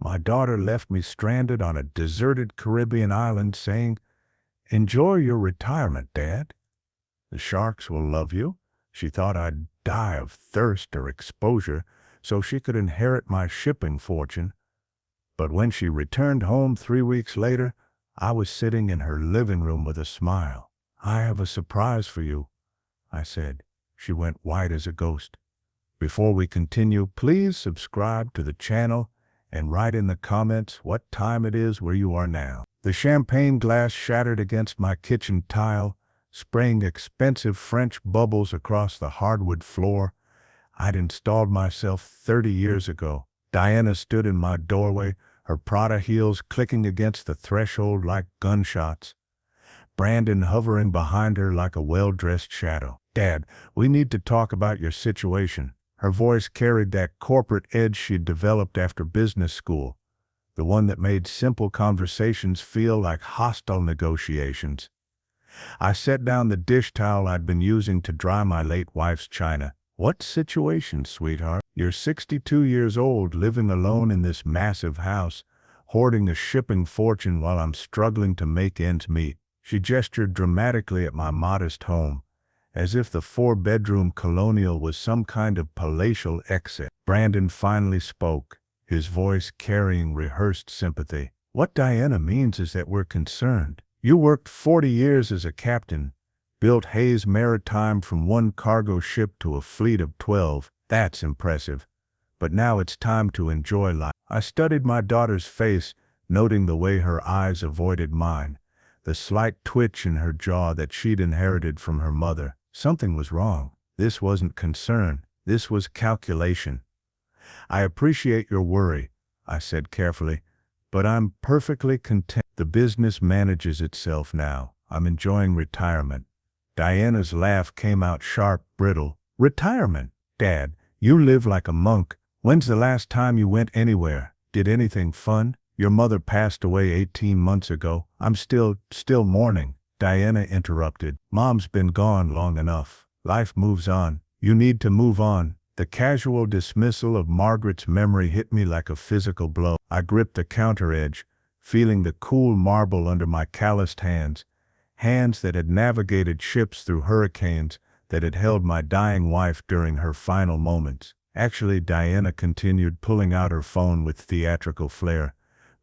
My daughter left me stranded on a deserted Caribbean island saying, "Enjoy your retirement, Dad. The sharks will love you." She thought I'd die of thirst or exposure so she could inherit my shipping fortune. But when she returned home 3 weeks later, I was sitting in her living room with a smile. "I have a surprise for you," I said. She went white as a ghost. Before we continue, please subscribe to the channel and write in the comments what time it is where you are now. The champagne glass shattered against my kitchen tile, spraying expensive French bubbles across the hardwood floor. I'd installed myself 30 years ago. Diana stood in my doorway, her Prada heels clicking against the threshold like gunshots. Brandon hovering behind her like a well-dressed shadow. "Dad, we need to talk about your situation." Her voice carried that corporate edge she'd developed after business school, the one that made simple conversations feel like hostile negotiations. I set down the dish towel I'd been using to dry my late wife's china. "What situation, sweetheart? You're 62 years old, living alone in this massive house, hoarding a shipping fortune while I'm struggling to make ends meet." She gestured dramatically at my modest home, as if the 4-bedroom colonial was some kind of palatial exit. Brandon finally spoke, his voice carrying rehearsed sympathy. "What Diana means is that we're concerned. You worked 40 years as a captain, built Hayes Maritime from one cargo ship to a fleet of 12. That's impressive. But now it's time to enjoy life." I studied my daughter's face, noting the way her eyes avoided mine, the slight twitch in her jaw that she'd inherited from her mother. Something was wrong. This wasn't concern. This was calculation. "I appreciate your worry," I said carefully, "but I'm perfectly content. The business manages itself now. I'm enjoying retirement." Diana's laugh came out sharp, brittle. "Retirement? Dad, you live like a monk. When's the last time you went anywhere? Did anything fun? Your mother passed away 18 months ago. I'm still mourning." Diana interrupted. "Mom's been gone long enough. Life moves on. You need to move on." The casual dismissal of Margaret's memory hit me like a physical blow. I gripped the counter edge, feeling the cool marble under my calloused hands that had navigated ships through hurricanes, that had held my dying wife during her final moments. "Actually," Diana continued, pulling out her phone with theatrical flair,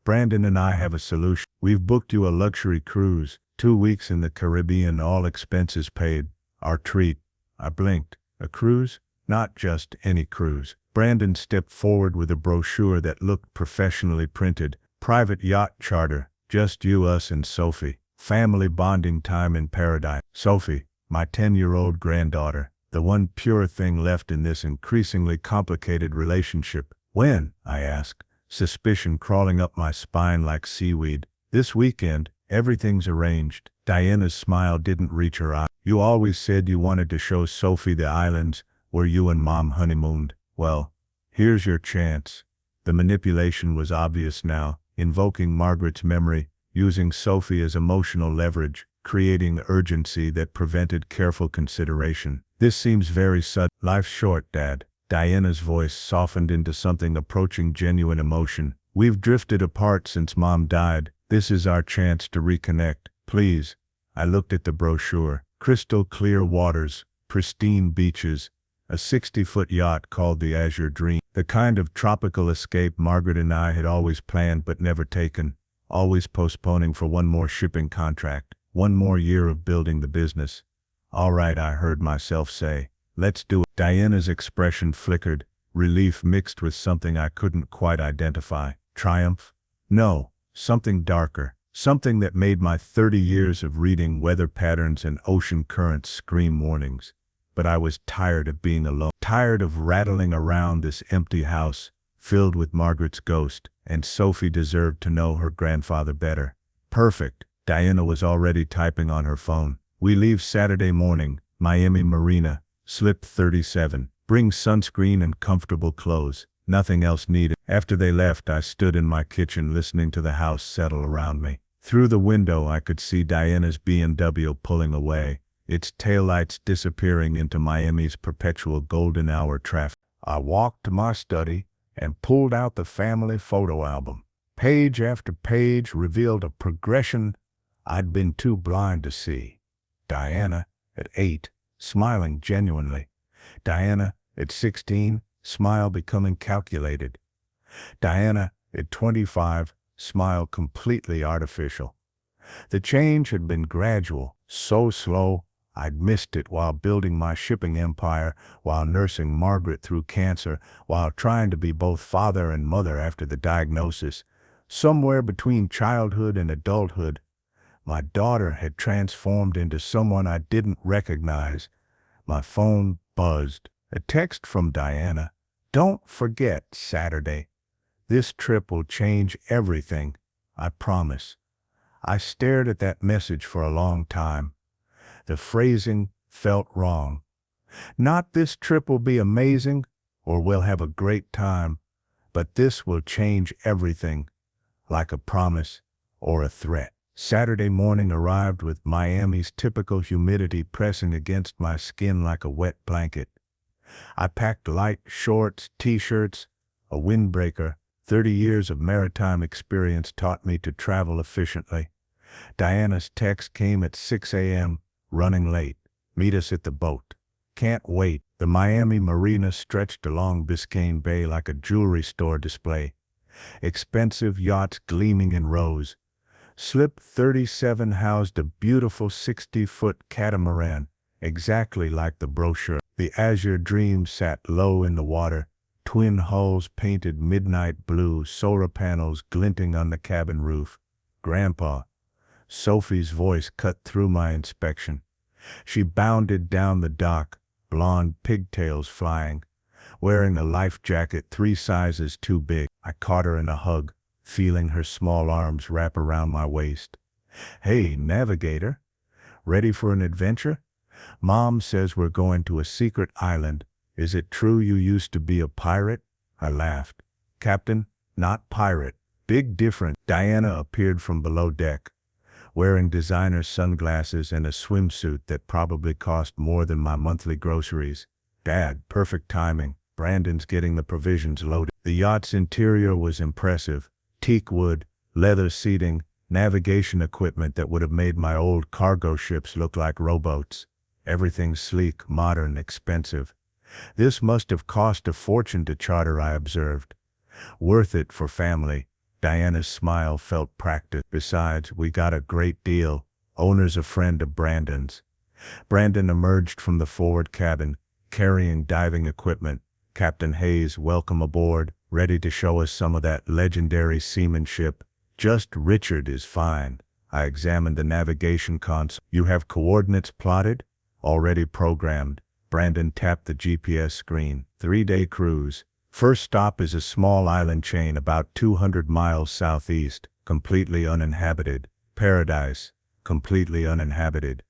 "Brandon and I have a solution. We've booked you a luxury cruise. 2 weeks in the Caribbean, all expenses paid. Our treat." I blinked. "A cruise? Not just any cruise." Brandon stepped forward with a brochure that looked professionally printed. "Private yacht charter. Just you, us, and Sophie. Family bonding time in paradise." Sophie, my 10-year-old granddaughter, the one pure thing left in this increasingly complicated relationship. "When?" I asked, suspicion crawling up my spine like seaweed. "This weekend. Everything's arranged." Diana's smile didn't reach her eye. "You always said you wanted to show Sophie the islands where you and Mom honeymooned. Well, here's your chance." The manipulation was obvious now, invoking Margaret's memory, using Sophie as emotional leverage, creating urgency that prevented careful consideration. "This seems very sudden." "Life's short, Dad." Diana's voice softened into something approaching genuine emotion. "We've drifted apart since Mom died. This is our chance to reconnect. Please." I looked at the brochure. Crystal clear waters, pristine beaches, a 60-foot yacht called the Azure Dream. The kind of tropical escape Margaret and I had always planned but never taken, always postponing for one more shipping contract, one more year of building the business. "All right," I heard myself say. "Let's do it." Diana's expression flickered, relief mixed with something I couldn't quite identify. Triumph? No, something darker. Something that made my 30 years of reading weather patterns and ocean currents scream warnings. But I was tired of being alone, tired of rattling around this empty house, filled with Margaret's ghost, and Sophie deserved to know her grandfather better. "Perfect." Diana was already typing on her phone. "We leave Saturday morning, Miami Marina, slip 37. Bring sunscreen and comfortable clothes. Nothing else needed." After they left, I stood in my kitchen listening to the house settle around me. Through the window I could see Diana's BMW pulling away, its taillights disappearing into Miami's perpetual golden hour traffic. I walked to my study, and pulled out the family photo album. Page after page revealed a progression I'd been too blind to see. Diana, at 8, smiling genuinely. Diana, at 16, smile becoming calculated. Diana, at 25, smile completely artificial. The change had been gradual, so slow, I'd missed it while building my shipping empire, while nursing Margaret through cancer, while trying to be both father and mother after the diagnosis. Somewhere between childhood and adulthood, my daughter had transformed into someone I didn't recognize. My phone buzzed. A text from Diana. "Don't forget Saturday. This trip will change everything, I promise." I stared at that message for a long time. The phrasing felt wrong. Not "this trip will be amazing" or "we'll have a great time," but "this will change everything," like a promise or a threat. Saturday morning arrived with Miami's typical humidity pressing against my skin like a wet blanket. I packed light shorts, t-shirts, a windbreaker. 30 years of maritime experience taught me to travel efficiently. Diana's text came at 6 a.m., running late. "Meet us at the boat." "Can't wait." The Miami marina stretched along Biscayne Bay like a jewelry store display. Expensive yachts gleaming in rows. Slip 37 housed a beautiful 60-foot catamaran, exactly like the brochure. The Azure Dream sat low in the water, twin hulls painted midnight blue, solar panels glinting on the cabin roof. "Grandpa." Sophie's voice cut through my inspection. She bounded down the dock, blonde pigtails flying, wearing a life jacket 3 sizes too big. I caught her in a hug, feeling her small arms wrap around my waist. "Hey, navigator, ready for an adventure? Mom says we're going to a secret island. Is it true you used to be a pirate?" I laughed. "Captain, not pirate. Big difference." Diana appeared from below deck, wearing designer sunglasses and a swimsuit that probably cost more than my monthly groceries. "Dad, perfect timing. Brandon's getting the provisions loaded." The yacht's interior was impressive. Teak wood, leather seating, navigation equipment that would have made my old cargo ships look like rowboats. Everything sleek, modern, expensive. "This must have cost a fortune to charter," I observed. "Worth it for family." Diana's smile felt practiced. "Besides, we got a great deal. Owner's a friend of Brandon's." Brandon emerged from the forward cabin, carrying diving equipment. "Captain Hayes, welcome aboard, ready to show us some of that legendary seamanship." "Just Richard is fine." I examined the navigation console. "You have coordinates plotted?" "Already programmed." Brandon tapped the GPS screen. 3-day cruise. First stop is a small island chain about 200 miles southeast, completely uninhabited. "Paradise." Completely uninhabited.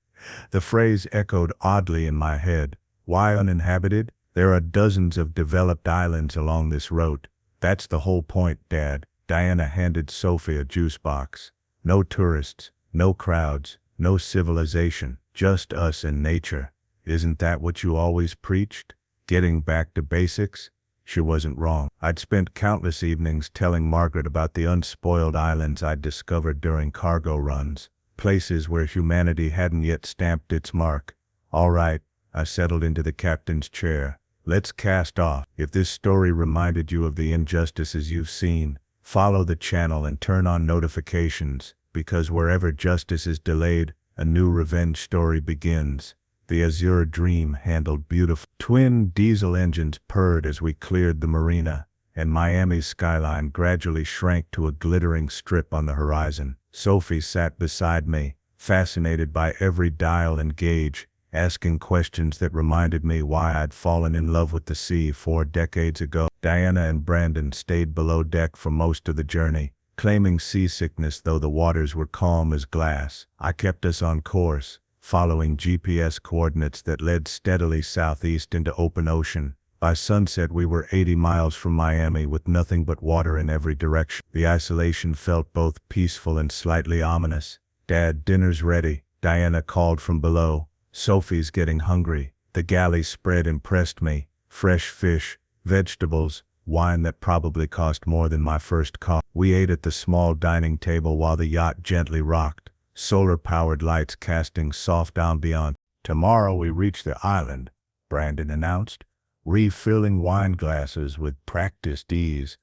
The phrase echoed oddly in my head. Why uninhabited? There are dozens of developed islands along this route. "That's the whole point, Dad." Diana handed Sophie a juice box. "No tourists, no crowds, no civilization, just us and nature. Isn't that what you always preached? Getting back to basics?" She wasn't wrong. I'd spent countless evenings telling Margaret about the unspoiled islands I'd discovered during cargo runs, places where humanity hadn't yet stamped its mark. "All right," I settled into the captain's chair. "Let's cast off." If this story reminded you of the injustices you've seen, follow the channel and turn on notifications, because wherever justice is delayed, a new revenge story begins. The Azure Dream handled beautiful. Twin diesel engines purred as we cleared the marina, and Miami's skyline gradually shrank to a glittering strip on the horizon. Sophie sat beside me, fascinated by every dial and gauge, asking questions that reminded me why I'd fallen in love with the sea 4 decades ago. Diana and Brandon stayed below deck for most of the journey, claiming seasickness though the waters were calm as glass. I kept us on course, following GPS coordinates that led steadily southeast into open ocean. By sunset we were 80 miles from Miami with nothing but water in every direction. The isolation felt both peaceful and slightly ominous. "Dad, dinner's ready," Diana called from below. "Sophie's getting hungry." The galley spread impressed me. Fresh fish, vegetables, wine that probably cost more than my first coffee. We ate at the small dining table while the yacht gently rocked, solar-powered lights casting soft ambiance. Tomorrow we reach the island, Brandon announced, refilling wine glasses with practiced ease.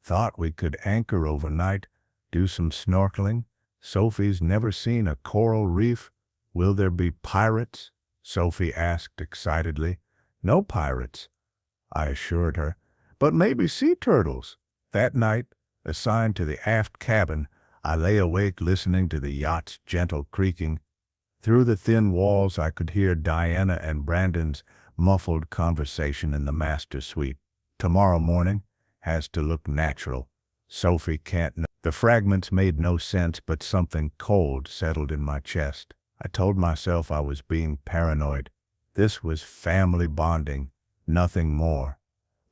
Thought we could anchor overnight, do some snorkeling. Sophie's never seen a coral reef. Will there be pirates? Sophie asked excitedly. No pirates, I assured her, but maybe sea turtles. That night, assigned to the aft cabin, I lay awake listening to the yacht's gentle creaking. Through the thin walls I could hear Diana and Brandon's muffled conversation in the master suite. Tomorrow morning has to look natural. Sophie can't know. The fragments made no sense, but something cold settled in my chest. I told myself I was being paranoid. This was family bonding, nothing more.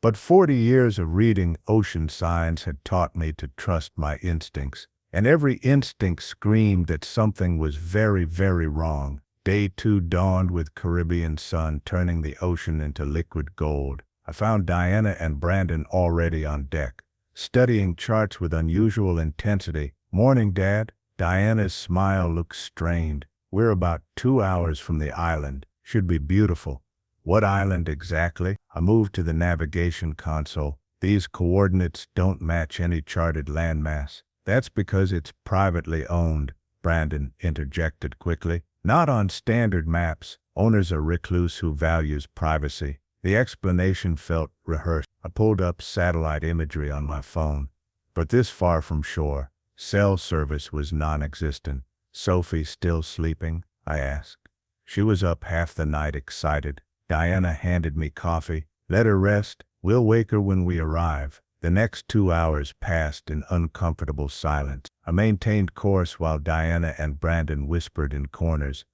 But 40 years of reading ocean signs had taught me to trust my instincts, and every instinct screamed that something was very, very wrong. Day 2 dawned with Caribbean sun turning the ocean into liquid gold. I found Diana and Brandon already on deck, studying charts with unusual intensity. Morning, Dad. Diana's smile looked strained. We're about 2 hours from the island. Should be beautiful. What island exactly? I moved to the navigation console. These coordinates don't match any charted landmass. That's because it's privately owned, Brandon interjected quickly. Not on standard maps. Owners are recluse who values privacy. The explanation felt rehearsed. I pulled up satellite imagery on my phone. But this far from shore, cell service was non-existent. Sophie still sleeping? I asked. She was up half the night, excited. Diana handed me coffee. Let her rest. We'll wake her when we arrive. The next 2 hours passed in uncomfortable silence. I maintained course while Diana and Brandon whispered in corners,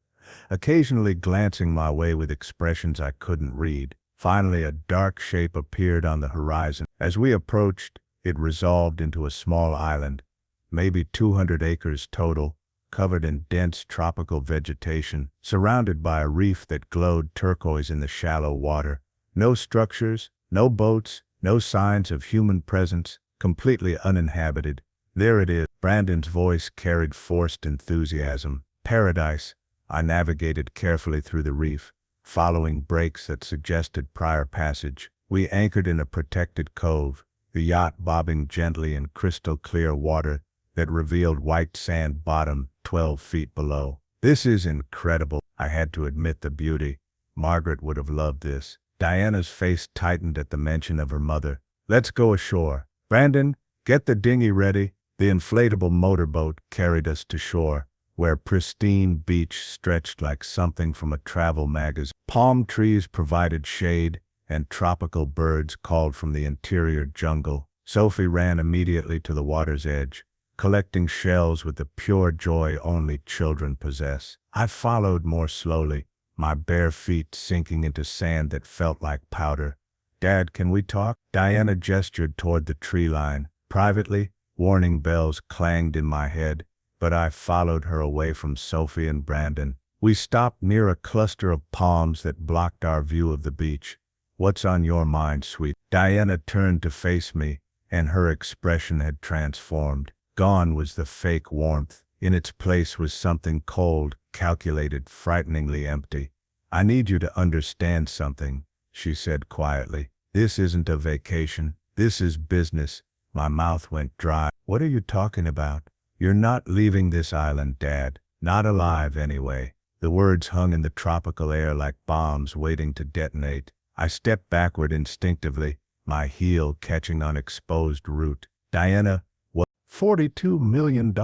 occasionally glancing my way with expressions I couldn't read. Finally, a dark shape appeared on the horizon. As we approached, it resolved into a small island, maybe 200 acres total, covered in dense tropical vegetation, surrounded by a reef that glowed turquoise in the shallow water. No structures, no boats, no signs of human presence, completely uninhabited. There it is. Brandon's voice carried forced enthusiasm. Paradise. I navigated carefully through the reef, following breaks that suggested prior passage. We anchored in a protected cove, the yacht bobbing gently in crystal clear water that revealed white sand bottom 12 feet below. This is incredible. I had to admit the beauty. Margaret would have loved this. Diana's face tightened at the mention of her mother. Let's go ashore. Brandon, get the dinghy ready. The inflatable motorboat carried us to shore, where pristine beach stretched like something from a travel magazine. Palm trees provided shade, and tropical birds called from the interior jungle. Sophie ran immediately to the water's edge, collecting shells with the pure joy only children possess. I followed more slowly, my bare feet sinking into sand that felt like powder. Dad, can we talk? Diana gestured toward the tree line. Privately, warning bells clanged in my head, but I followed her away from Sophie and Brandon. We stopped near a cluster of palms that blocked our view of the beach. What's on your mind, sweet? Diana turned to face me, and her expression had transformed. Gone was the fake warmth. In its place was something cold, calculated, frighteningly empty. I need you to understand something, she said quietly. This isn't a vacation. This is business. My mouth went dry. What are you talking about? You're not leaving this island, Dad. Not alive, anyway. The words hung in the tropical air like bombs waiting to detonate. I stepped backward instinctively, my heel catching on exposed root. Diana, what? $42 million.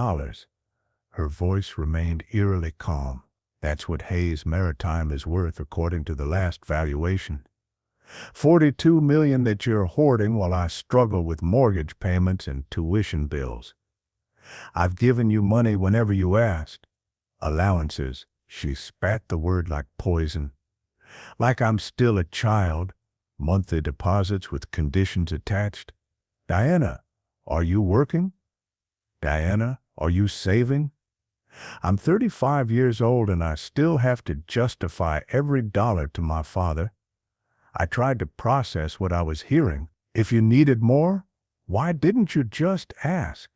Her voice remained eerily calm. That's what Hayes Maritime is worth according to the last valuation. $42 million that you're hoarding while I struggle with mortgage payments and tuition bills. I've given you money whenever you asked. Allowances. She spat the word like poison. Like I'm still a child. Monthly deposits with conditions attached. Diana, are you working? Diana, are you saving? I'm 35 years old and I still have to justify every dollar to my father. I tried to process what I was hearing. If you needed more, why didn't you just ask?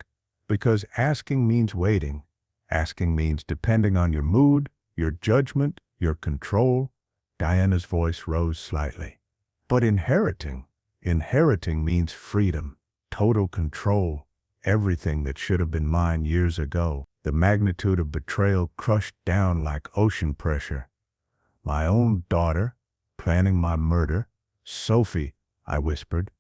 Because asking means waiting. Asking means depending on your mood, your judgment, your control. Diana's voice rose slightly. But inheriting means freedom, total control, everything that should have been mine years ago. The magnitude of betrayal crushed down like ocean pressure. My own daughter, planning my murder. Sophie, I whispered.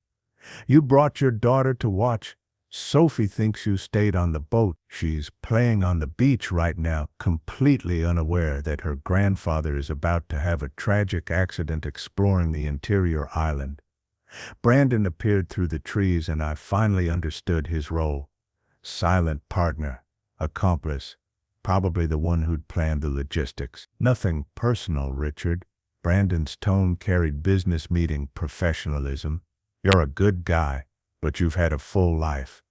You brought your daughter to watch. Sophie thinks you stayed on the boat. She's playing on the beach right now, completely unaware that her grandfather is about to have a tragic accident exploring the interior island. Brandon appeared through the trees and I finally understood his role. Silent partner, accomplice, probably the one who'd planned the logistics. Nothing personal, Richard. Brandon's tone carried business meeting professionalism. You're a good guy, but you've had a full life.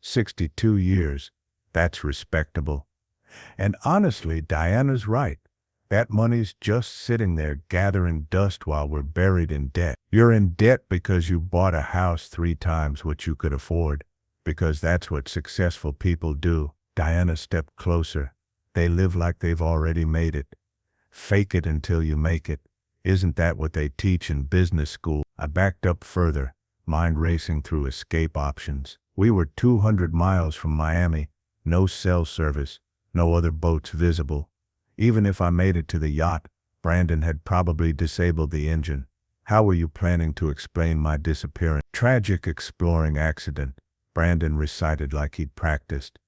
62 years. That's respectable. And honestly, Diana's right. That money's just sitting there gathering dust while we're buried in debt. You're in debt because you bought a house 3 times what you could afford. Because that's what successful people do. Diana stepped closer. They live like they've already made it. Fake it until you make it. Isn't that what they teach in business school? I backed up further, mind racing through escape options. We were 200 miles from Miami. No cell service. No other boats visible. Even if I made it to the yacht, Brandon had probably disabled the engine. How were you planning to explain my disappearance? Tragic exploring accident, Brandon recited like he'd practiced.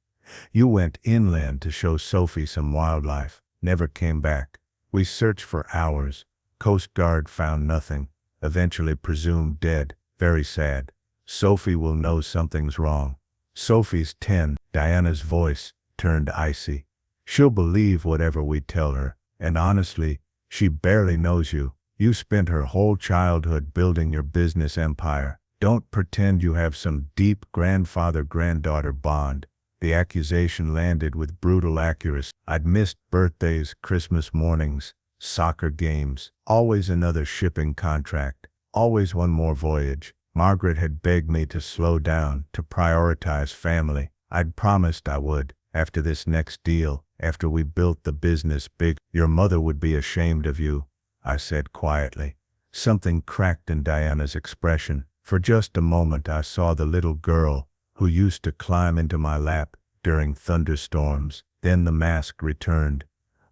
You went inland to show Sophie some wildlife. Never came back. We searched for hours. Coast Guard found nothing. Eventually presumed dead. Very sad. Sophie will know something's wrong. Sophie's 10. Diana's voice turned icy. She'll believe whatever we tell her. And honestly, she barely knows you. You spent her whole childhood building your business empire. Don't pretend you have some deep grandfather-granddaughter bond. The accusation landed with brutal accuracy. I'd missed birthdays, Christmas mornings, soccer games, always another shipping contract, always one more voyage. Margaret had begged me to slow down, to prioritize family. I'd promised I would. After this next deal, after we built the business big, your mother would be ashamed of you, I said quietly. Something cracked in Diana's expression. For just a moment I saw the little girl who used to climb into my lap during thunderstorms. Then the mask returned.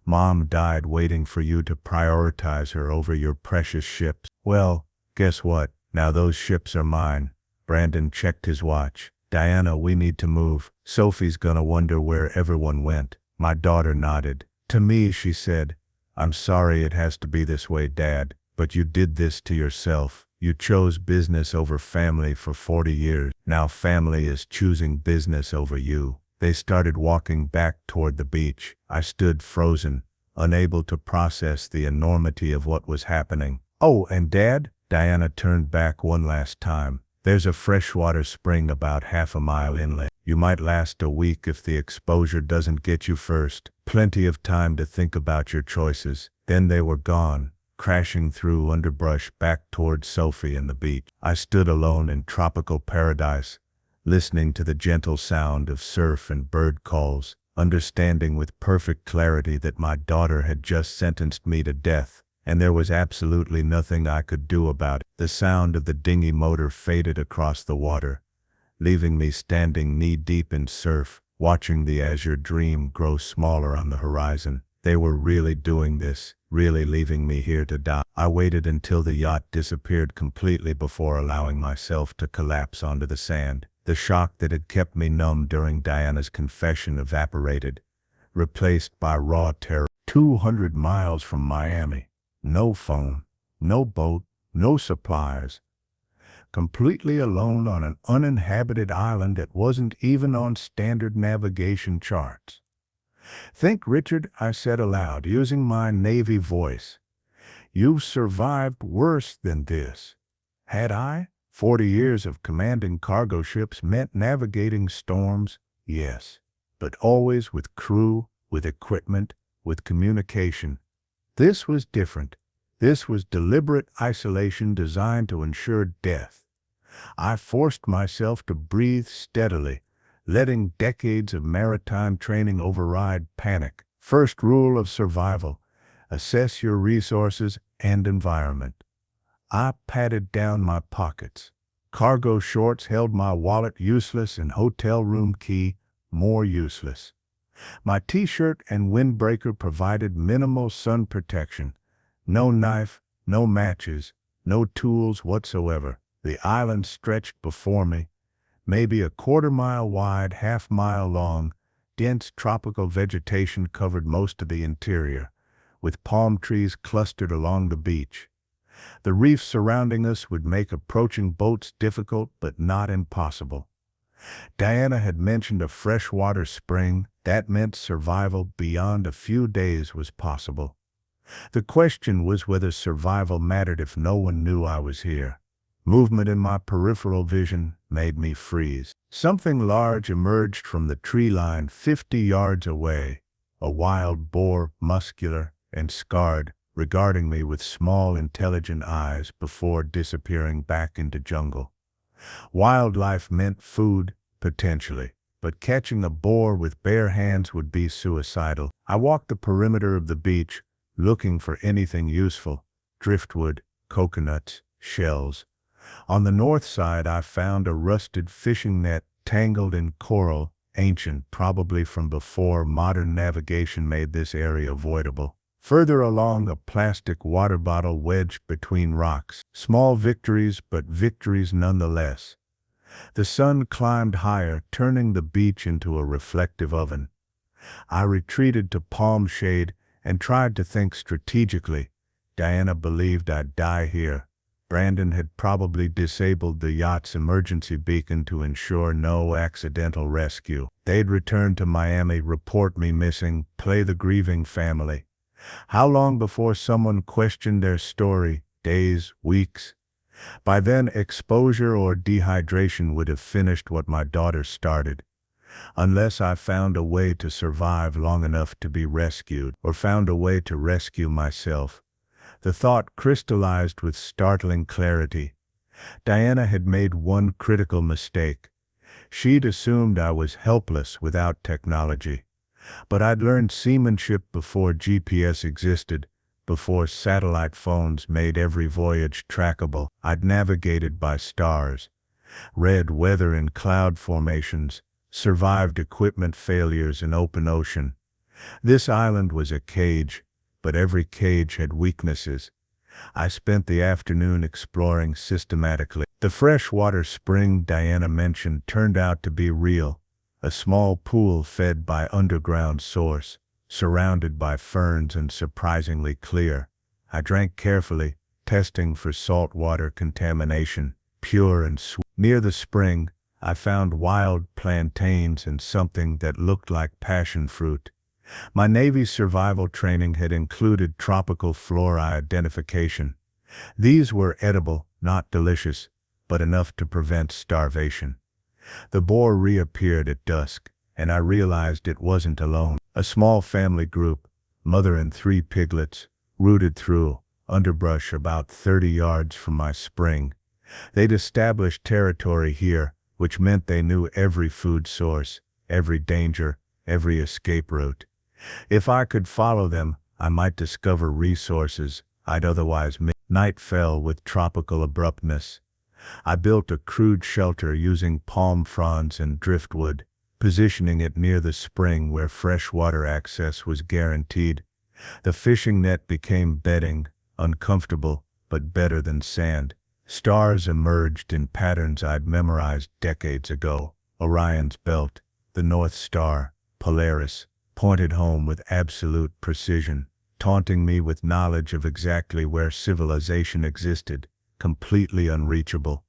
Mom died waiting for you to prioritize her over your precious ships. Well, guess what? Now those ships are mine. Brandon checked his watch. Diana, we need to move. Sophie's gonna wonder where everyone went. My daughter nodded. To me, she said, I'm sorry it has to be this way, Dad, but you did this to yourself. You chose business over family for 40 years. Now family is choosing business over you. They started walking back toward the beach. I stood frozen, unable to process the enormity of what was happening. Oh, and Dad? Diana turned back one last time. There's a freshwater spring about half a mile inland. You might last a week if the exposure doesn't get you first. Plenty of time to think about your choices. Then they were gone, crashing through underbrush back toward Sophie and the beach. I stood alone in tropical paradise, listening to the gentle sound of surf and bird calls, understanding with perfect clarity that my daughter had just sentenced me to death, and there was absolutely nothing I could do about it. The sound of the dinghy motor faded across the water, leaving me standing knee-deep in surf, watching the azure dream grow smaller on the horizon. They were really doing this, really leaving me here to die. I waited until the yacht disappeared completely before allowing myself to collapse onto the sand. The shock that had kept me numb during Diana's confession evaporated, replaced by raw terror. 200 miles from Miami. No phone, no boat, no supplies. Completely alone on an uninhabited island that wasn't even on standard navigation charts. Think, Richard, I said aloud, using my Navy voice. You've survived worse than this. Had I? 40 years of commanding cargo ships meant navigating storms, yes, but always with crew, with equipment, with communication. This was different. This was deliberate isolation designed to ensure death. I forced myself to breathe steadily, letting decades of maritime training override panic. First rule of survival: assess your resources and environment. I patted down my pockets. Cargo shorts held my wallet useless and hotel room key more useless. My t-shirt and windbreaker provided minimal sun protection. No knife, no matches, no tools whatsoever. The island stretched before me, maybe a quarter-mile wide, half-mile long. Dense tropical vegetation covered most of the interior, with palm trees clustered along the beach. The reef surrounding us would make approaching boats difficult but not impossible. Diana had mentioned a freshwater spring. That meant survival beyond a few days was possible. The question was whether survival mattered if no one knew I was here. Movement in my peripheral vision made me freeze. Something large emerged from the tree line 50 yards away, a wild boar, muscular and scarred, regarding me with small, intelligent eyes before disappearing back into jungle. Wildlife meant food, potentially, but catching a boar with bare hands would be suicidal. I walked the perimeter of the beach, looking for anything useful: driftwood, coconuts, shells. On the north side I found a rusted fishing net tangled in coral, ancient, probably from before modern navigation made this area avoidable. Further along, a plastic water bottle wedged between rocks. Small victories, but victories nonetheless. The sun climbed higher, turning the beach into a reflective oven. I retreated to palm shade and tried to think strategically. Diana believed I'd die here. Brandon had probably disabled the yacht's emergency beacon to ensure no accidental rescue. They'd return to Miami, report me missing, play the grieving family. How long before someone questioned their story? Days, weeks? By then, exposure or dehydration would have finished what my daughter started. Unless I found a way to survive long enough to be rescued, or found a way to rescue myself. The thought crystallized with startling clarity. Diana had made one critical mistake. She'd assumed I was helpless without technology. But I'd learned seamanship before GPS existed, before satellite phones made every voyage trackable. I'd navigated by stars, read weather in cloud formations, survived equipment failures in open ocean. This island was a cage, but every cage had weaknesses. I spent the afternoon exploring systematically. The freshwater spring Diana mentioned turned out to be real, a small pool fed by underground source, surrounded by ferns and surprisingly clear. I drank carefully, testing for saltwater contamination, pure and sweet. Near the spring, I found wild plantains and something that looked like passion fruit. My Navy survival training had included tropical flora identification. These were edible, not delicious, but enough to prevent starvation. The boar reappeared at dusk, and I realized it wasn't alone. A small family group, mother and 3 piglets, rooted through underbrush about 30 yards from my spring. They'd established territory here, which meant they knew every food source, every danger, every escape route. If I could follow them, I might discover resources I'd otherwise miss. Night fell with tropical abruptness. I built a crude shelter using palm fronds and driftwood, positioning it near the spring where fresh water access was guaranteed. The fishing net became bedding, uncomfortable, but better than sand. Stars emerged in patterns I'd memorized decades ago. Orion's belt, the North Star, Polaris, pointed home with absolute precision, taunting me with knowledge of exactly where civilization existed, completely unreachable.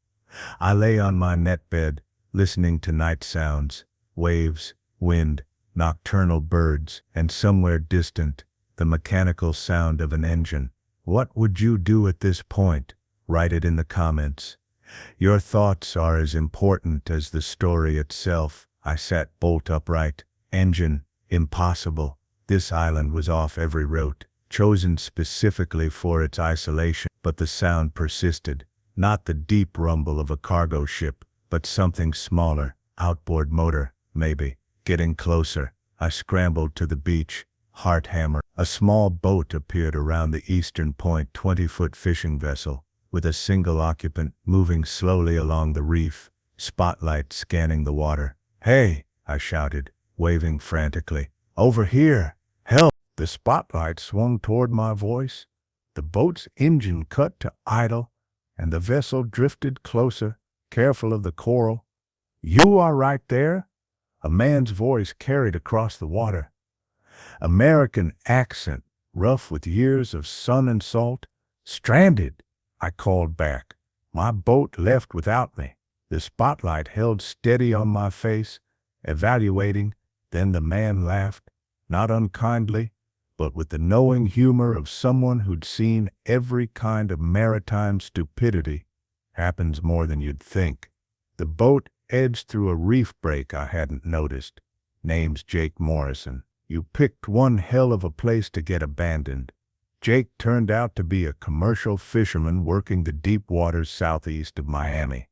I lay on my net bed, listening to night sounds, waves, wind, nocturnal birds, and somewhere distant, the mechanical sound of an engine. What would you do at this point? Write it in the comments. Your thoughts are as important as the story itself. I sat bolt upright. Engine, impossible. This island was off every route, chosen specifically for its isolation, but the sound persisted. Not the deep rumble of a cargo ship, but something smaller, outboard motor, maybe. Getting closer, I scrambled to the beach, heart hammer. A small boat appeared around the eastern point, 20-foot fishing vessel, with a single occupant moving slowly along the reef, spotlight scanning the water. "Hey!" I shouted, waving frantically. "Over here! Help!" The spotlight swung toward my voice. The boat's engine cut to idle, and the vessel drifted closer, careful of the coral. "You are right there?" A man's voice carried across the water. American accent, rough with years of sun and salt. "Stranded," I called back. "My boat left without me." The spotlight held steady on my face, evaluating. Then the man laughed, not unkindly, but with the knowing humor of someone who'd seen every kind of maritime stupidity. "Happens more than you'd think." The boat edged through a reef break I hadn't noticed. "Name's Jake Morrison. You picked one hell of a place to get abandoned." Jake turned out to be a commercial fisherman working the deep waters southeast of Miami.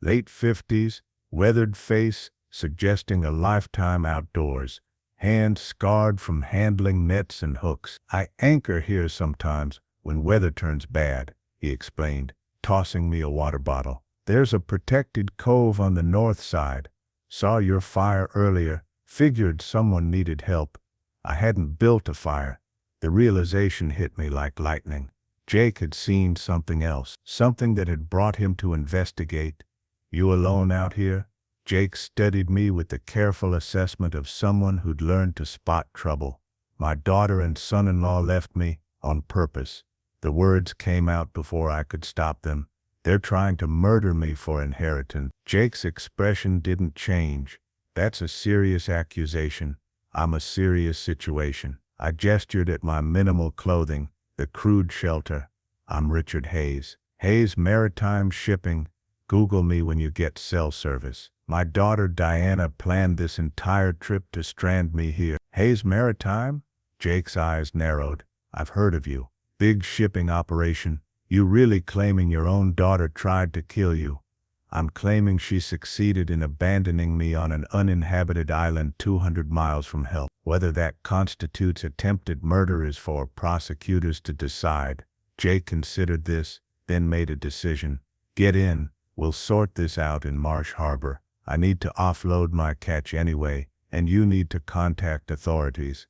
Late 50s, weathered face, suggesting a lifetime outdoors, hands scarred from handling nets and hooks. "I anchor here sometimes when weather turns bad," he explained, tossing me a water bottle. "There's a protected cove on the north side. Saw your fire earlier, figured someone needed help." I hadn't built a fire. The realization hit me like lightning. Jake had seen something else, something that had brought him to investigate. "You alone out here?" Jake studied me with the careful assessment of someone who'd learned to spot trouble. "My daughter and son-in-law left me, on purpose." The words came out before I could stop them. "They're trying to murder me for inheritance." Jake's expression didn't change. "That's a serious accusation. I'm a serious situation." I gestured at my minimal clothing, the crude shelter. "I'm Richard Hayes. Hayes Maritime Shipping. Google me when you get cell service. My daughter Diana planned this entire trip to strand me here." "Hayes Maritime?" Jake's eyes narrowed. "I've heard of you. Big shipping operation. You really claiming your own daughter tried to kill you?" "I'm claiming she succeeded in abandoning me on an uninhabited island 200 miles from help. Whether that constitutes attempted murder is for prosecutors to decide." Jake considered this, then made a decision. "Get in. We'll sort this out in Marsh Harbor. I need to offload my catch anyway, and you need to contact authorities."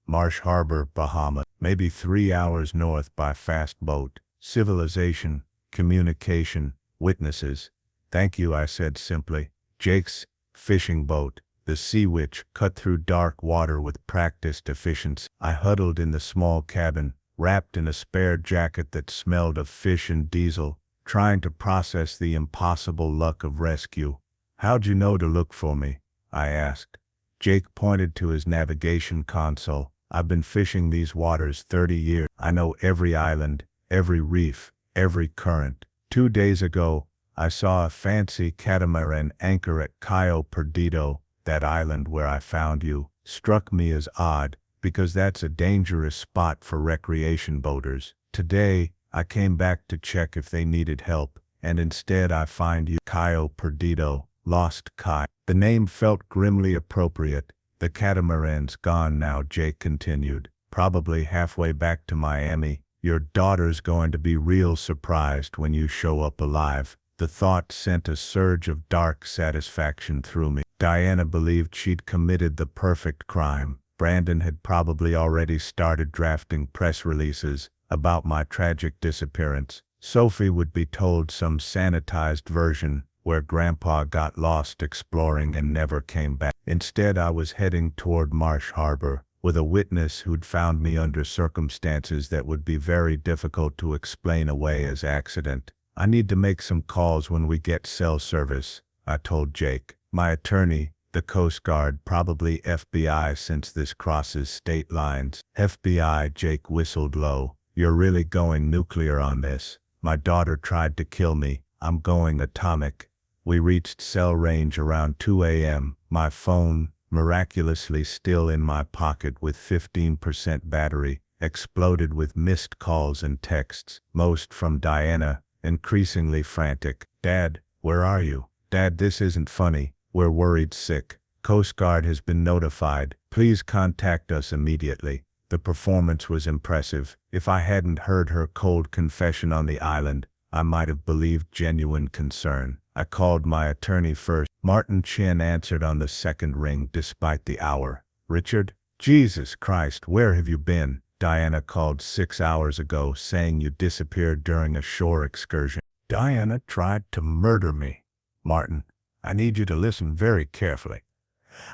Marsh Harbor, Bahamas, maybe 3 hours north by fast boat. Civilization, communication, witnesses. "Thank you," I said simply. Jake's fishing boat, the Sea Witch, cut through dark water with practiced efficiency. I huddled in the small cabin, wrapped in a spare jacket that smelled of fish and diesel, trying to process the impossible luck of rescue. "How'd you know to look for me?" I asked. Jake pointed to his navigation console. "I've been fishing these waters 30 years. I know every island, every reef, every current. 2 days ago, I saw a fancy catamaran anchor at Cayo Perdido. That island where I found you struck me as odd, because that's a dangerous spot for recreation boaters. Today, I came back to check if they needed help, and instead I find you. Cayo Perdido, Lost Kai." The name felt grimly appropriate. "The catamaran's gone now," Jake continued. "Probably halfway back to Miami. Your daughter's going to be real surprised when you show up alive." The thought sent a surge of dark satisfaction through me. Diana believed she'd committed the perfect crime. Brandon had probably already started drafting press releases about my tragic disappearance. Sophie would be told some sanitized version where Grandpa got lost exploring and never came back. Instead, I was heading toward Marsh Harbor with a witness who'd found me under circumstances that would be very difficult to explain away as accident. "I need to make some calls when we get cell service," I told Jake. "My attorney, the Coast Guard, probably FBI since this crosses state lines." "FBI," Jake whistled low. "You're really going nuclear on this. My daughter tried to kill me. I'm going atomic." We reached cell range around 2 a.m. My phone, miraculously still in my pocket with 15% battery, exploded with missed calls and texts, most from Diana, increasingly frantic. Dad, where are you? Dad, this isn't funny. We're worried sick. Coast Guard has been notified. Please contact us immediately. The performance was impressive. If I hadn't heard her cold confession on the island, I might have believed genuine concern. I called my attorney first. Martin Chin answered on the second ring despite the hour. Richard? Jesus Christ, where have you been? Diana called 6 hours ago saying you disappeared during a shore excursion. Diana tried to murder me. Martin, I need you to listen very carefully.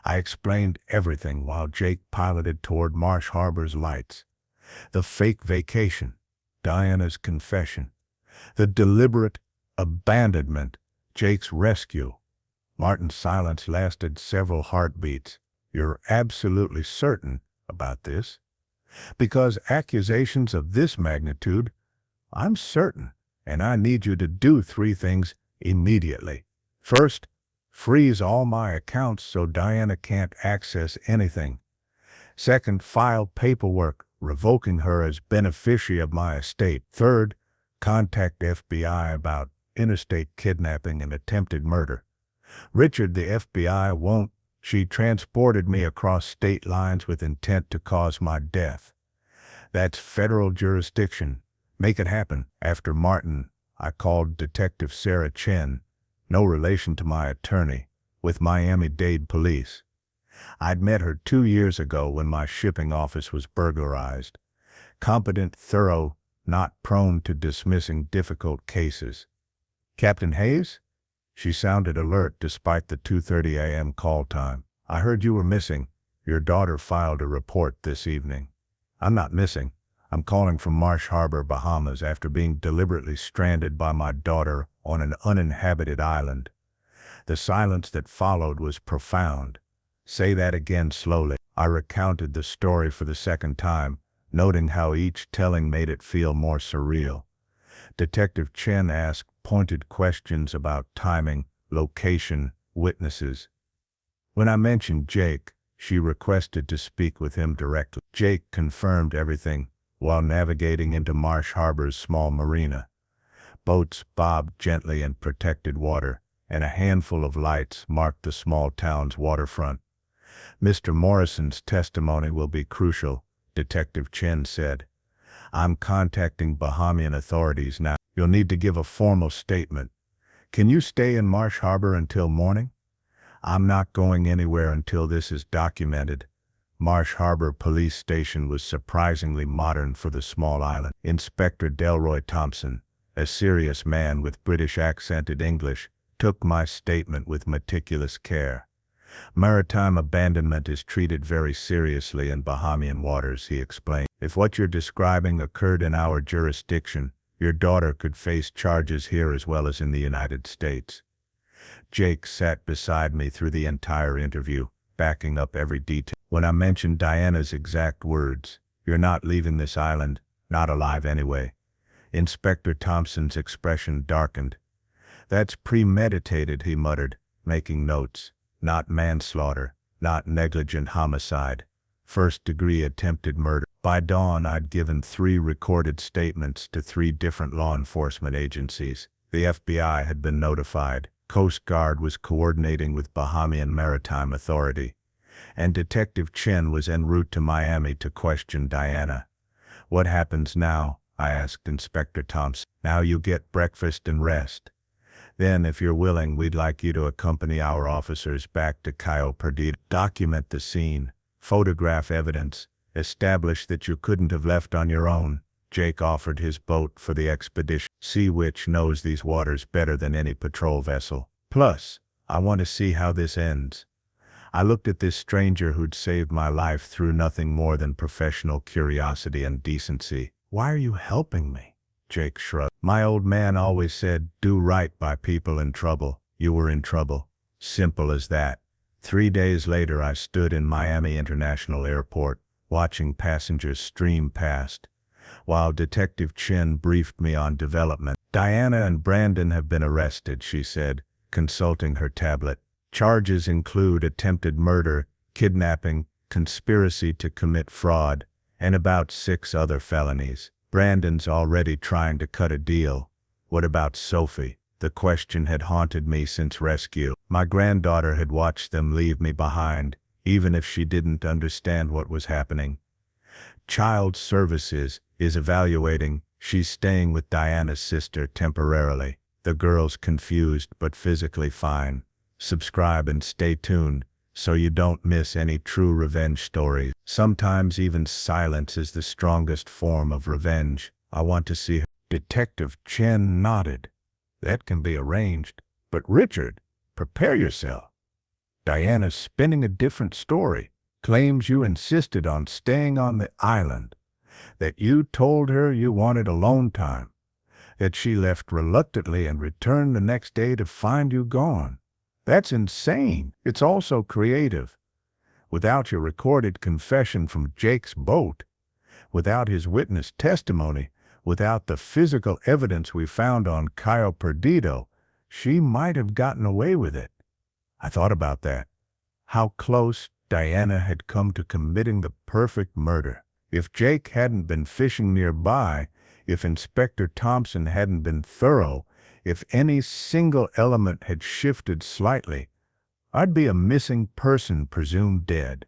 I explained everything while Jake piloted toward Marsh Harbor's lights. The fake vacation, Diana's confession, the deliberate abandonment, Jake's rescue. Martin's silence lasted several heartbeats. You're absolutely certain about this? Because accusations of this magnitude, I'm certain, and I need you to do 3 things immediately. First, freeze all my accounts so Diana can't access anything. Second, file paperwork revoking her as beneficiary of my estate. Third, contact FBI about interstate kidnapping and attempted murder. Richard, the FBI won't. She transported me across state lines with intent to cause my death. That's federal jurisdiction. Make it happen. After Martin, I called Detective Sarah Chen, no relation to my attorney, with Miami-Dade police. I'd met her 2 years ago when my shipping office was burglarized. Competent, thorough, not prone to dismissing difficult cases. Captain Hayes? She sounded alert despite the 2:30 a.m. call time. I heard you were missing. Your daughter filed a report this evening. I'm not missing. I'm calling from Marsh Harbor, Bahamas after being deliberately stranded by my daughter on an uninhabited island. The silence that followed was profound. Say that again slowly. I recounted the story for the second time, noting how each telling made it feel more surreal. Detective Chen asked pointed questions about timing, location, witnesses. When I mentioned Jake, she requested to speak with him directly. Jake confirmed everything while navigating into Marsh Harbor's small marina. Boats bobbed gently in protected water, and a handful of lights marked the small town's waterfront. Mr. Morrison's testimony will be crucial, Detective Chen said. I'm contacting Bahamian authorities now. You'll need to give a formal statement. Can you stay in Marsh Harbor until morning? I'm not going anywhere until this is documented. Marsh Harbor Police Station was surprisingly modern for the small island. Inspector Delroy Thompson, a serious man with British-accented English, took my statement with meticulous care. Maritime abandonment is treated very seriously in Bahamian waters, he explained. If what you're describing occurred in our jurisdiction, your daughter could face charges here as well as in the United States. Jake sat beside me through the entire interview, backing up every detail. When I mentioned Diana's exact words, "You're not leaving this island, not alive anyway," Inspector Thompson's expression darkened. "That's premeditated," he muttered, making notes. "Not manslaughter, not negligent homicide, first-degree attempted murder." By dawn, I'd given 3 recorded statements to 3 different law enforcement agencies. The FBI had been notified, Coast Guard was coordinating with Bahamian Maritime Authority, and Detective Chen was en route to Miami to question Diana. "What happens now?" I asked Inspector Thompson. "Now you get breakfast and rest. Then, if you're willing, we'd like you to accompany our officers back to Cayo Perdido. Document the scene, photograph evidence, establish that you couldn't have left on your own." Jake offered his boat for the expedition. Sea Witch knows these waters better than any patrol vessel. Plus, I want to see how this ends. I looked at this stranger who'd saved my life through nothing more than professional curiosity and decency. "Why are you helping me?" Jake shrugged. "My old man always said, do right by people in trouble. You were in trouble. Simple as that." 3 days later, I stood in Miami International Airport, watching passengers stream past, while Detective Chen briefed me on development. "Diana and Brandon have been arrested," she said, consulting her tablet. "Charges include attempted murder, kidnapping, conspiracy to commit fraud, and about 6 other felonies. Brandon's already trying to cut a deal. What about Sophie? The question had haunted me since rescue. My granddaughter had watched them leave me behind, even if she didn't understand what was happening. Child Services is evaluating. She's staying with Diana's sister temporarily. The girl's confused but physically fine. Subscribe and stay tuned so you don't miss any true revenge stories. Sometimes even silence is the strongest form of revenge. I want to see her. Detective Chen nodded. That can be arranged. But Richard, prepare yourself. Diana's spinning a different story. Claims you insisted on staying on the island, that you told her you wanted alone time, that she left reluctantly and returned the next day to find you gone. That's insane. It's also creative. Without your recorded confession from Jake's boat, without his witness testimony, without the physical evidence we found on Cayo Perdido, she might have gotten away with it. I thought about that. How close Diana had come to committing the perfect murder. If Jake hadn't been fishing nearby, if Inspector Thompson hadn't been thorough, if any single element had shifted slightly, I'd be a missing person presumed dead.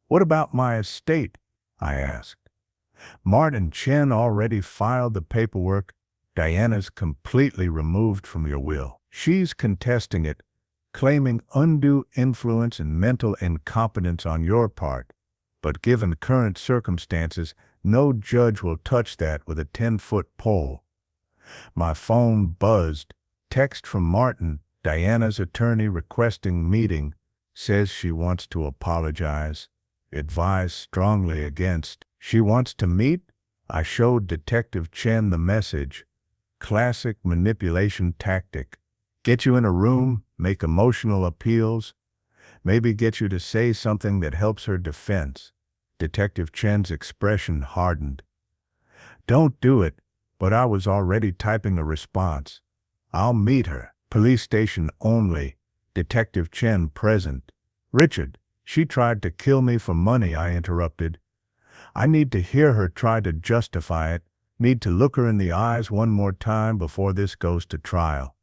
What about my estate? I asked. Martin Chen already filed the paperwork. Diana's completely removed from your will. She's contesting it, claiming undue influence and mental incompetence on your part. But given current circumstances, no judge will touch that with a 10-foot pole. My phone buzzed. Text from Martin, Diana's attorney requesting meeting, says she wants to apologize. Advise strongly against. She wants to meet? I showed Detective Chen the message. Classic manipulation tactic. Get you in a room, make emotional appeals, maybe get you to say something that helps her defense. Detective Chen's expression hardened. Don't do it, but I was already typing a response. I'll meet her. Police station only. Detective Chen present. Richard, she tried to kill me for money, I interrupted. I need to hear her try to justify it, need to look her in the eyes one more time before this goes to trial.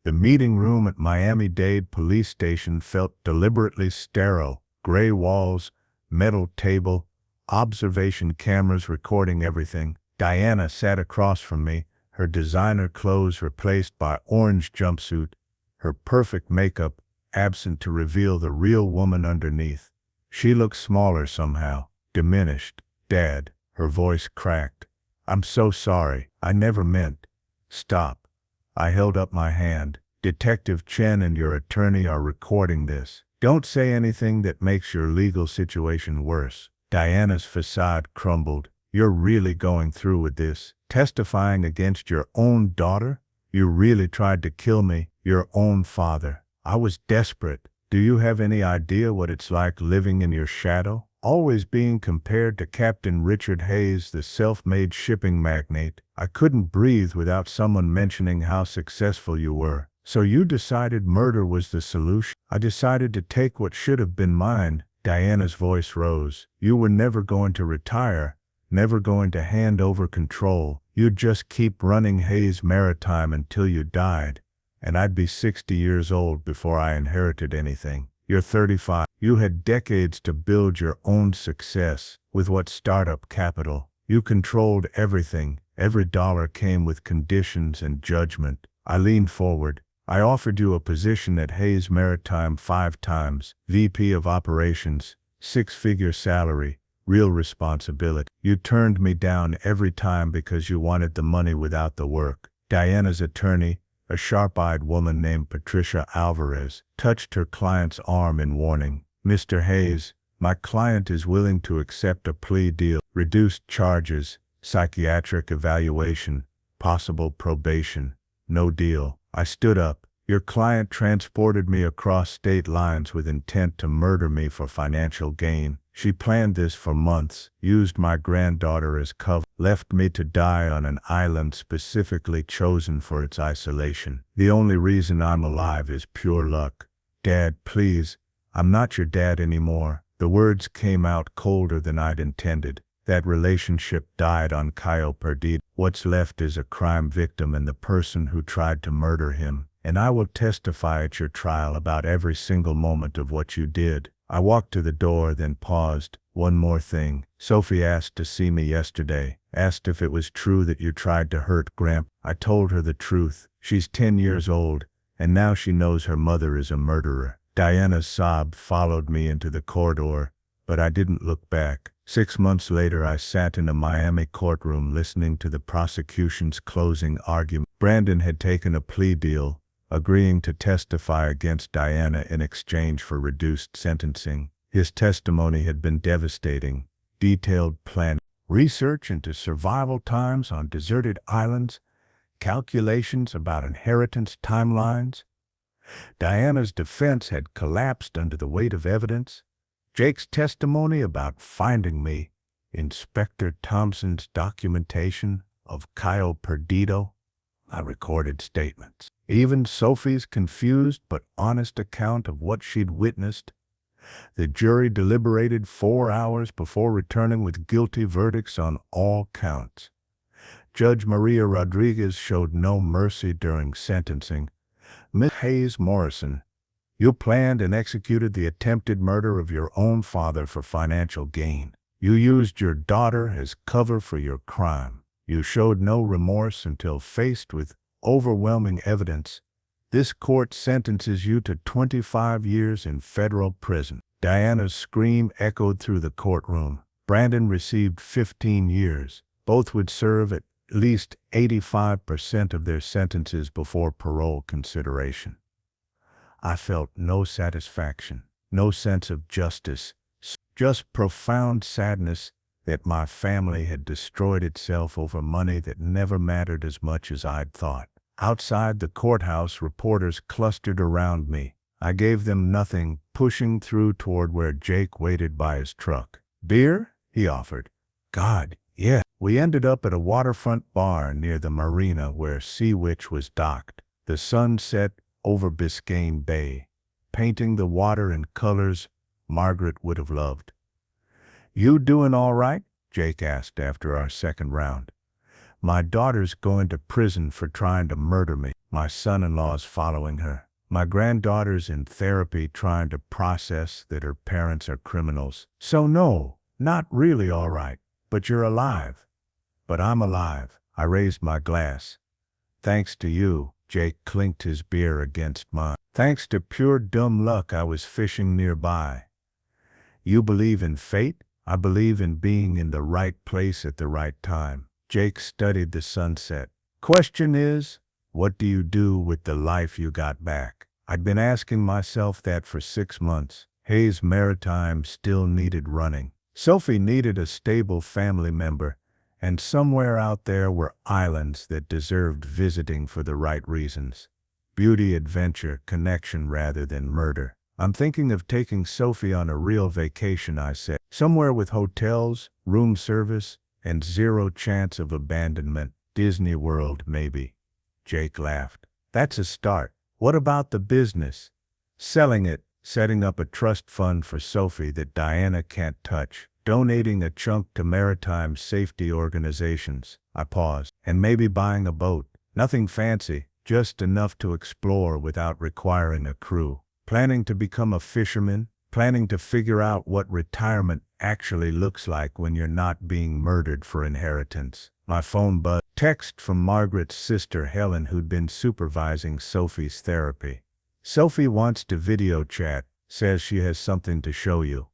The meeting room at Miami-Dade Police Station felt deliberately sterile. Gray walls, metal table, observation cameras recording everything. Diana sat across from me, her designer clothes replaced by orange jumpsuit, her perfect makeup absent to reveal the real woman underneath. She looked smaller somehow, diminished. Dad, her voice cracked. I'm so sorry. I never meant. Stop. I held up my hand. Detective Chen and your attorney are recording this. Don't say anything that makes your legal situation worse. Diana's facade crumbled. You're really going through with this? Testifying against your own daughter? You really tried to kill me, your own father. I was desperate. Do you have any idea what it's like living in your shadow? Always being compared to Captain Richard Hayes, the self-made shipping magnate. I couldn't breathe without someone mentioning how successful you were. So you decided murder was the solution? I decided to take what should have been mine. Diana's voice rose. You were never going to retire, never going to hand over control. You'd just keep running Hayes Maritime until you died. And I'd be 60 years old before I inherited anything. You're 35. You had decades to build your own success. With what startup capital? You controlled everything. Every dollar came with conditions and judgment. I leaned forward. I offered you a position at Hayes Maritime 5 times, VP of Operations, 6-figure salary, real responsibility. You turned me down every time because you wanted the money without the work. Diana's attorney, a sharp-eyed woman named Patricia Alvarez, touched her client's arm in warning. Mr. Hayes, my client is willing to accept a plea deal, reduced charges, psychiatric evaluation, possible probation. No deal. I stood up. Your client transported me across state lines with intent to murder me for financial gain. She planned this for months, used my granddaughter as cover, left me to die on an island specifically chosen for its isolation. The only reason I'm alive is pure luck. Dad, please, I'm not your dad anymore. The words came out colder than I'd intended. That relationship died on Cayo Perdido. What's left is a crime victim and the person who tried to murder him. And I will testify at your trial about every single moment of what you did. I walked to the door, then paused. One more thing. Sophie asked to see me yesterday. Asked if it was true that you tried to hurt Gramp. I told her the truth. She's 10 years old, and now she knows her mother is a murderer. Diana's sob followed me into the corridor, but I didn't look back. 6 months later, I sat in a Miami courtroom listening to the prosecution's closing argument. Brandon had taken a plea deal, agreeing to testify against Diana in exchange for reduced sentencing. His testimony had been devastating. Detailed planning, research into survival times on deserted islands, calculations about inheritance timelines. Diana's defense had collapsed under the weight of evidence. Jake's testimony about finding me, Inspector Thompson's documentation of Cayo Perdido. I recorded statements. Even Sophie's confused but honest account of what she'd witnessed. The jury deliberated 4 hours before returning with guilty verdicts on all counts. Judge Maria Rodriguez showed no mercy during sentencing. Miss Hayes Morrison, you planned and executed the attempted murder of your own father for financial gain. You used your daughter as cover for your crime. You showed no remorse until faced with overwhelming evidence. This court sentences you to 25 years in federal prison. Diana's scream echoed through the courtroom. Brandon received 15 years. Both would serve at least 85% of their sentences before parole consideration. I felt no satisfaction, no sense of justice, just profound sadness that my family had destroyed itself over money that never mattered as much as I'd thought. Outside the courthouse, reporters clustered around me. I gave them nothing, pushing through toward where Jake waited by his truck. Beer? He offered. God, yeah. We ended up at a waterfront bar near the marina where Sea Witch was docked. The sun set over Biscayne Bay, painting the water in colors Margaret would have loved. You doing all right? Jake asked after our second round. My daughter's going to prison for trying to murder me. My son-in-law's following her. My granddaughter's in therapy trying to process that her parents are criminals. So no, not really all right, but you're alive. But I'm alive. I raised my glass. Thanks to you. Jake clinked his beer against mine. Thanks to pure dumb luck, I was fishing nearby. You believe in fate? I believe in being in the right place at the right time. Jake studied the sunset. Question is, what do you do with the life you got back? I'd been asking myself that for 6 months. Hayes Maritime still needed running. Sophie needed a stable family member, and somewhere out there were islands that deserved visiting for the right reasons. Beauty, adventure, connection rather than murder. I'm thinking of taking Sophie on a real vacation, I said. Somewhere with hotels, room service, and zero chance of abandonment. Disney World, maybe. Jake laughed. That's a start. What about the business? Selling it, setting up a trust fund for Sophie that Diana can't touch. Donating a chunk to maritime safety organizations. I paused. And maybe buying a boat. Nothing fancy, just enough to explore without requiring a crew. Planning to become a fisherman. Planning to figure out what retirement actually looks like when you're not being murdered for inheritance. My phone buzzed. Text from Margaret's sister Helen, who'd been supervising Sophie's therapy. Sophie wants to video chat. Says she has something to show you.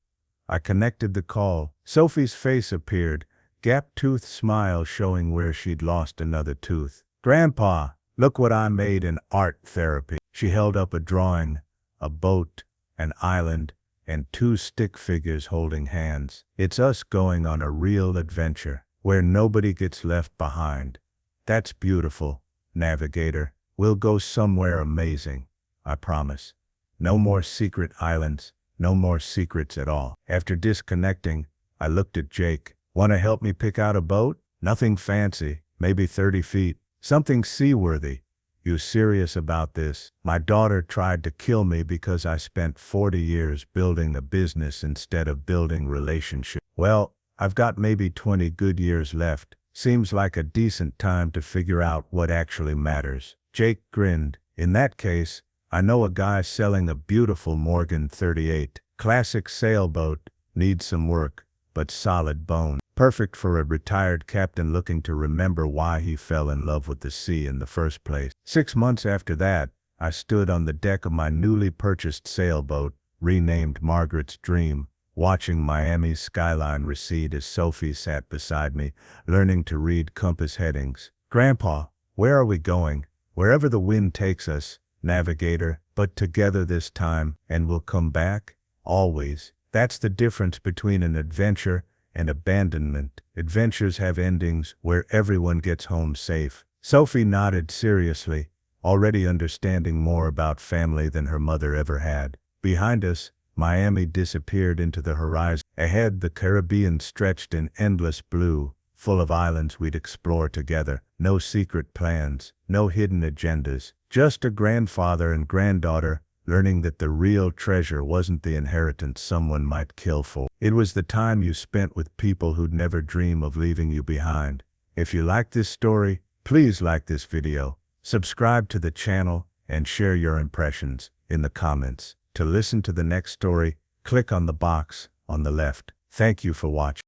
I connected the call. Sophie's face appeared, gap-toothed smile showing where she'd lost another tooth. Grandpa, look what I made in art therapy. She held up a drawing, a boat, an island, and 2 stick figures holding hands. It's us going on a real adventure, where nobody gets left behind. That's beautiful, navigator. We'll go somewhere amazing, I promise. No more secret islands. No more secrets at all. After disconnecting, I looked at Jake. Want to help me pick out a boat? Nothing fancy, maybe 30 feet. Something seaworthy. You serious about this? My daughter tried to kill me because I spent 40 years building a business instead of building relationships. Well, I've got maybe 20 good years left. Seems like a decent time to figure out what actually matters. Jake grinned. In that case, I know a guy selling a beautiful Morgan 38. Classic sailboat, needs some work, but solid bone. Perfect for a retired captain looking to remember why he fell in love with the sea in the first place. 6 months after that, I stood on the deck of my newly purchased sailboat, renamed Margaret's Dream, watching Miami's skyline recede as Sophie sat beside me, learning to read compass headings. Grandpa, where are we going? Wherever the wind takes us, navigator, but together this time, and we'll come back? Always. That's the difference between an adventure and abandonment. Adventures have endings where everyone gets home safe. Sophie nodded seriously, already understanding more about family than her mother ever had. Behind us, Miami disappeared into the horizon. Ahead, the Caribbean stretched in endless blue, full of islands we'd explore together. No secret plans, no hidden agendas, just a grandfather and granddaughter learning that the real treasure wasn't the inheritance someone might kill for. It was the time you spent with people who'd never dream of leaving you behind. If you like this story, please like this video, subscribe to the channel, and share your impressions in the comments. To listen to the next story, click on the box on the left. Thank you for watching.